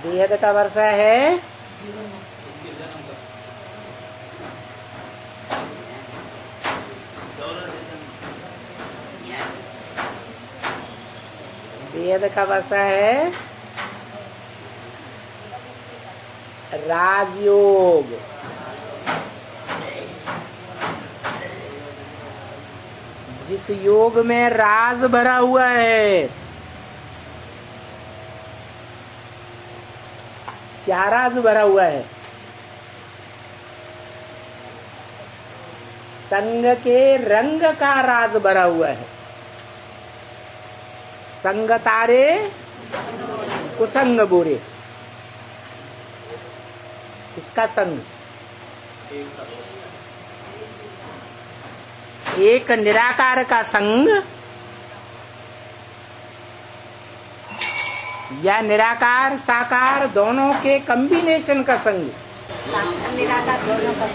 बेहद का वर्षा है बेहद का वर्षा है राजयोग। जिस योग में राज भरा हुआ है, क्या राज भरा हुआ है? संग के रंग का राज भरा हुआ है। संग तारे कुसंग बोरे। किसका संग? एक निराकार का संग या निराकार साकार दोनों के कॉम्बिनेशन का संग। निराकार दोनों का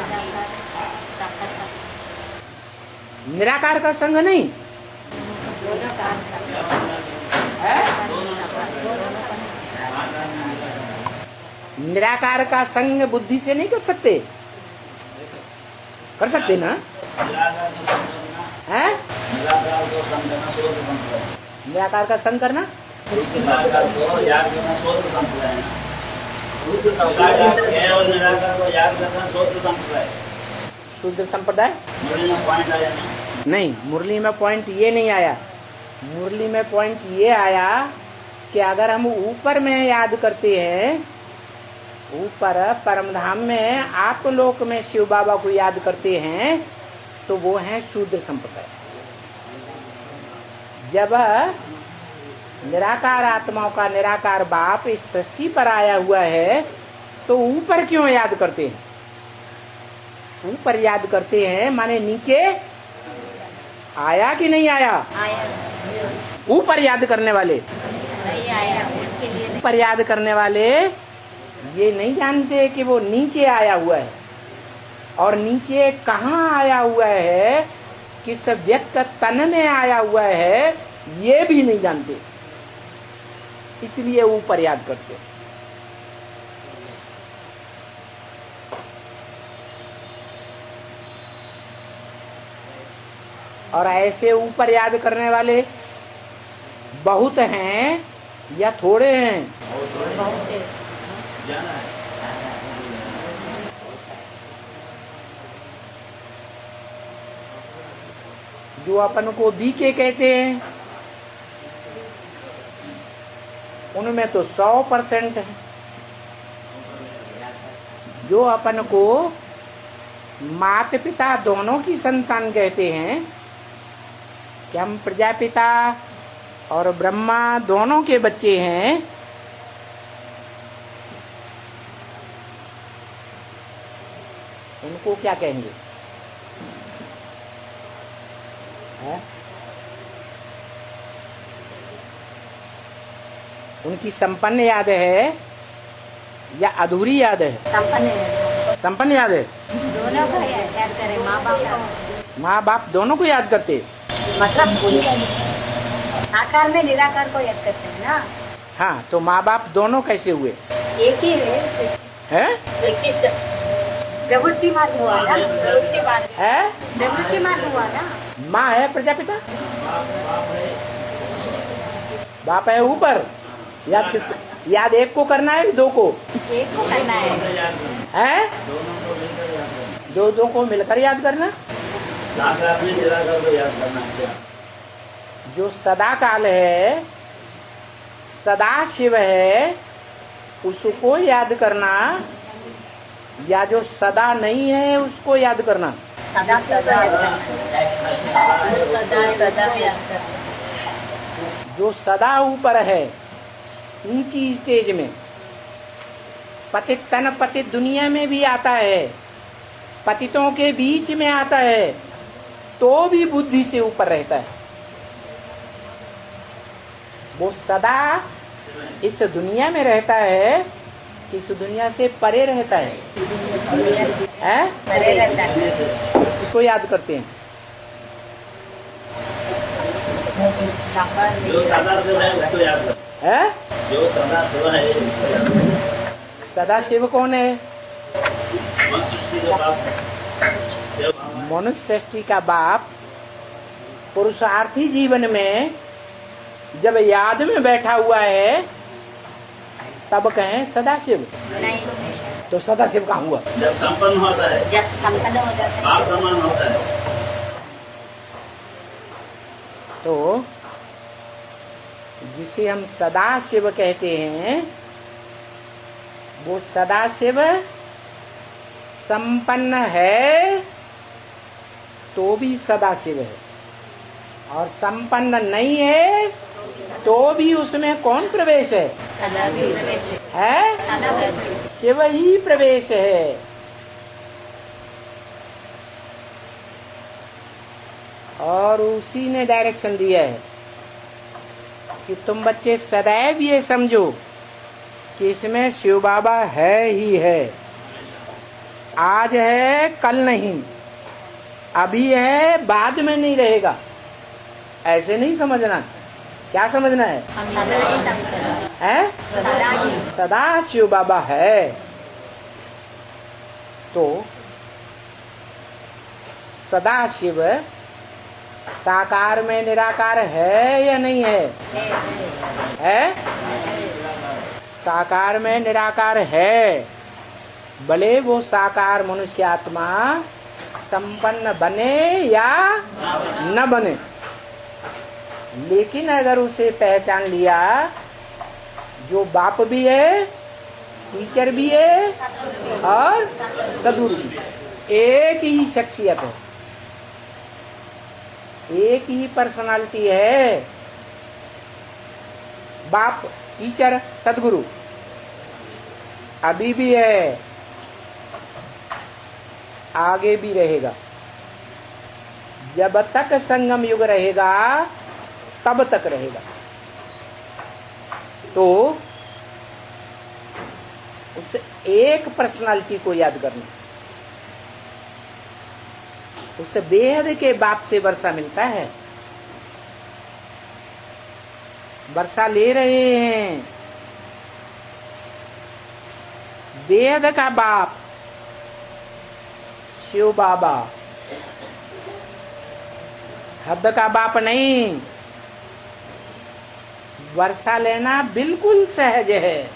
निराकार का संग नहीं है। निराकार का संग बुद्धि से नहीं कर सकते? कर सकते ना? है निराकार का संग करना शुद्ध संप्रदाय नहीं। मुरली में पॉइंट ये नहीं आया। मुरली में पॉइंट ये आया कि अगर हम ऊपर में याद करते हैं, ऊपर परमधाम में आप लोक में शिव बाबा को याद करते हैं, तो वो है शूद्र संप्रदाय। जब निराकार आत्माओं का निराकार बाप इस सृष्टि पर आया हुआ है, तो ऊपर क्यों याद करते हैं? ऊपर याद करते हैं माने नीचे आया कि नहीं आया? आया। ऊपर याद करने वाले नहीं आया। ऊपर याद करने वाले ये नहीं जानते कि वो नीचे आया हुआ है, और नीचे कहाँ आया हुआ है, किस व्यक्त तन में आया हुआ है, ये भी नहीं जानते। इसलिए ऊपर याद करते। और ऐसे ऊपर याद करने वाले बहुत हैं या थोड़े हैं? जो अपन को बीके कहते हैं, उनमें तो 100% है। जो अपन को माता पिता दोनों की संतान कहते हैं, कि हम प्रजापिता और ब्रह्मा दोनों के बच्चे हैं, उनको क्या कहेंगे? है? उनकी संपन्न याद है या अधूरी याद है? संपन्न याद है। दोनों को याद करें। माँ बाप दोनों को याद करते, मतलब साकार में निराकार को याद करते हैं ना। हाँ, तो माँ बाप दोनों कैसे हुए? एक ही है। एक ही प्रवृत्ति मार्ग हुआ ना। प्रवृत्ति मार्ग हुआ ना। माँ है प्रजापिता, बाप है ऊपर। याद किसको? याद एक को करना है, दो को? एक को करना है। दो को मिलकर याद करना। जो सदा काल है, सदा शिव है, उसको याद करना, या जो सदा नहीं है उसको याद करना? सदा सदा याद करना। जो सदा ऊपर है, ऊंची स्टेज में, पतित तन पतित दुनिया में भी आता है, पतितों के बीच में आता है, तो भी बुद्धि से ऊपर रहता है। वो सदा इस दुनिया में रहता है, इस दुनिया से परे रहता है, परे रहता है। इसको याद करते हैं। जो सदा शिव है उसको याद करो। है? जो सदा शिव है उसको याद करो। सदा शिव कौन है? मनुष्य सृष्टि का बाप। मनुष्य सृष्टि का बाप पुरुषार्थी जीवन में जब याद में बैठा हुआ है तब कहें सदाशिव। नहीं, तो सदाशिव कहाँ हुआ? जब संपन्न होता है, जब संपन्न हो जाता है, बाप समान होता है। तो जिसे हम सदाशिव कहते हैं वो सदाशिव संपन्न है तो भी सदाशिव है, और संपन्न नहीं है तो भी उसमें कौन प्रवेश है? सदाशिव प्रवेश है? सदाशिव। शिव ही प्रवेश है। और उसी ने डायरेक्शन दिया है कि तुम बच्चे सदैव ये समझो कि इसमें शिव बाबा है ही है। आज है, कल नहीं, अभी है, बाद में नहीं रहेगा। ऐसे नहीं समझना। क्या समझना है? है? सदा शिव बाबा है। तो सदा शिव साकार में निराकार है या नहीं है? है? साकार में निराकार है। भले वो साकार मनुष्यात्मा संपन्न बने या न बने, लेकिन अगर उसे पहचान लिया जो बाप भी है, टीचर भी है और सदगुरु भी, एक ही शख्सियत है, एक ही पर्सनालिटी है। बाप, टीचर, सदगुरु अभी भी है, आगे भी रहेगा। जब तक संगम युग रहेगा तब तक रहेगा। तो उस एक पर्सनालिटी को याद करना। उस बेहद के बाप से वर्षा मिलता है। वर्षा ले रहे हैं बेहद का बाप शिव बाबा, हद का बाप नहीं। वर्षा लेना बिल्कुल सहज है।